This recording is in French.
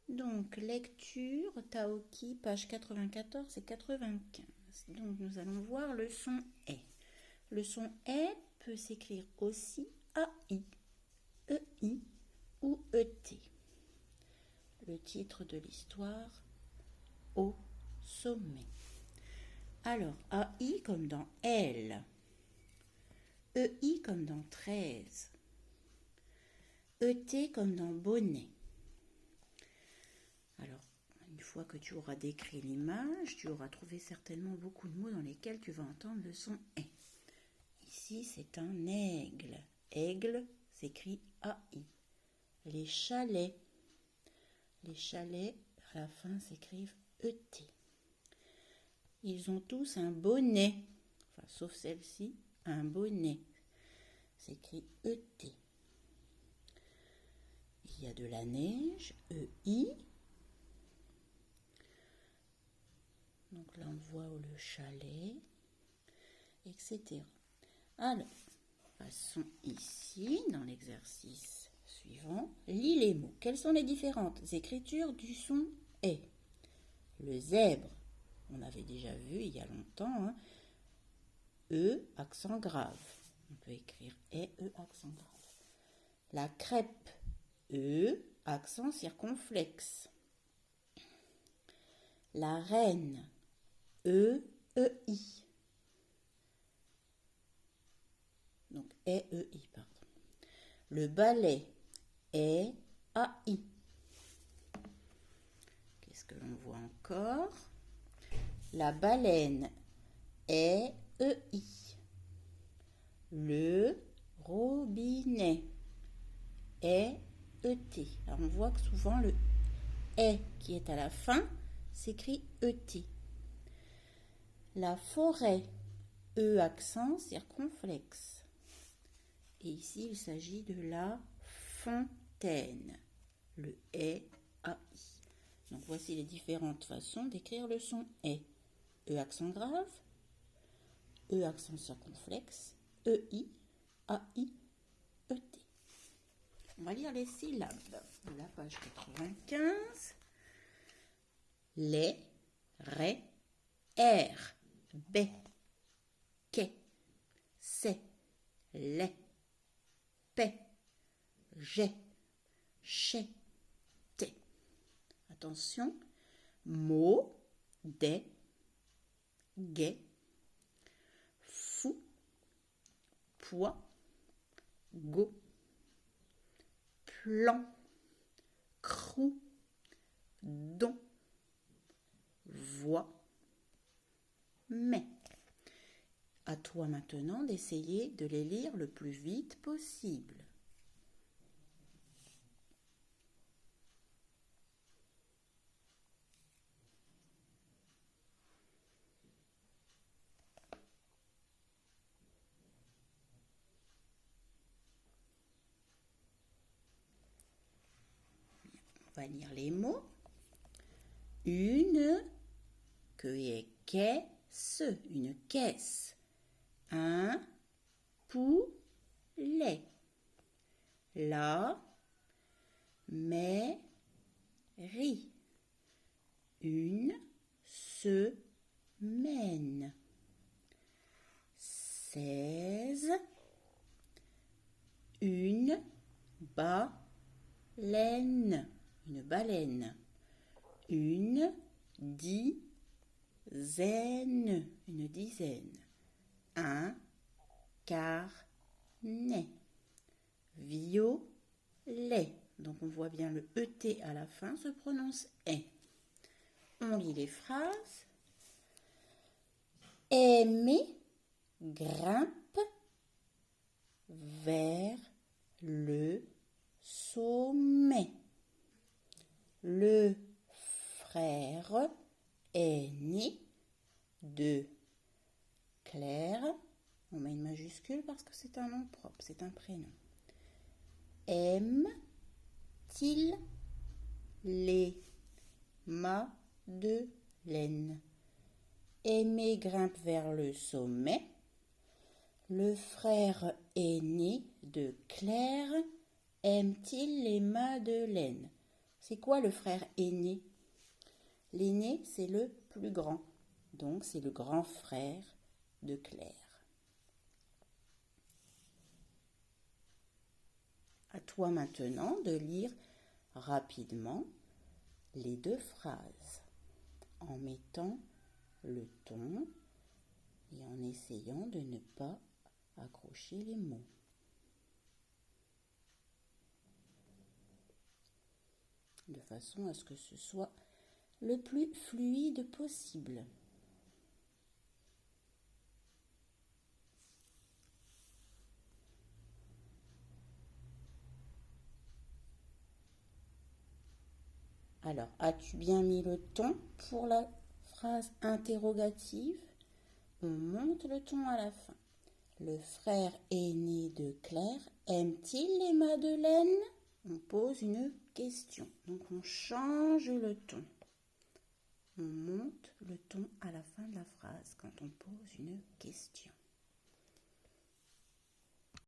Donc, lecture, Taoki, page 94 et 95. Donc, nous allons voir le son est. Le son est peut s'écrire aussi AI, EI ou ET. Le titre de l'histoire, au sommet. Alors, AI comme dans elle, EI comme dans 13, ET comme dans bonnet. Alors, une fois que tu auras décrit l'image, tu auras trouvé certainement beaucoup de mots dans lesquels tu vas entendre le son est. Ici, c'est un aigle. Aigle s'écrit AI. Les chalets. Les chalets, à la fin, s'écrivent ET. Ils ont tous un bonnet. Enfin, sauf celle-ci, un bonnet. S'écrit ET. Il y a de la neige, EI. Donc là, on voit le chalet, etc. Alors, passons ici, dans l'exercice suivant. Lis les mots. Quelles sont les différentes écritures du son est? Le zèbre, on avait déjà vu il y a longtemps, hein. E, accent grave. On peut écrire est, E, accent grave. La crêpe, E, accent circonflexe. La reine, E, E-I. Donc, E-E-I, pardon. Le balai, est A-I. Qu'est-ce que l'on voit encore? La baleine, est E-I. Le robinet, est E-T. Alors, on voit que souvent le est qui est à la fin s'écrit E-T. La forêt, E accent circonflexe. Et ici, il s'agit de la fontaine. Le est AI. Donc, voici les différentes façons d'écrire le son est. E accent grave, E accent circonflexe, EI, AI, ET. On va lire les syllabes de la page 95. Les, ré, R, B, quai, c'est, les, paix, j'ai, chez, té. Attention, mot, des, gai, fou, poids, go, plan, crou, don, voix, mais. À toi maintenant d'essayer de les lire le plus vite possible. On va lire les mots. Une caisse, une caisse. Un poulet. La mairie. Une semaine. 16. Une baleine. Une baleine. Une dizaine. Une dizaine. Un carnet. Violet. Donc on voit bien le ET à la fin se prononce est. On lit les phrases. Aimer grimpe vers le sommet. Le frère aîné de Claire, on met une majuscule parce que c'est un nom propre, c'est un prénom. Aime-t-il les madeleines? Aimé grimpe vers le sommet. Le frère aîné de Claire aime-t-il les madeleines? C'est quoi le frère aîné? L'aîné, c'est le plus grand. Donc, c'est le grand frère de Claire. À toi maintenant de lire rapidement les deux phrases en mettant le ton et en essayant de ne pas accrocher les mots. De façon à ce que ce soit le plus fluide possible. Alors, as-tu bien mis le ton pour la phrase interrogative? On monte le ton à la fin. Le frère aîné de Claire aime-t-il les madeleines? On pose une question. Donc, on change le ton. On monte le ton à la fin de la phrase quand on pose une question.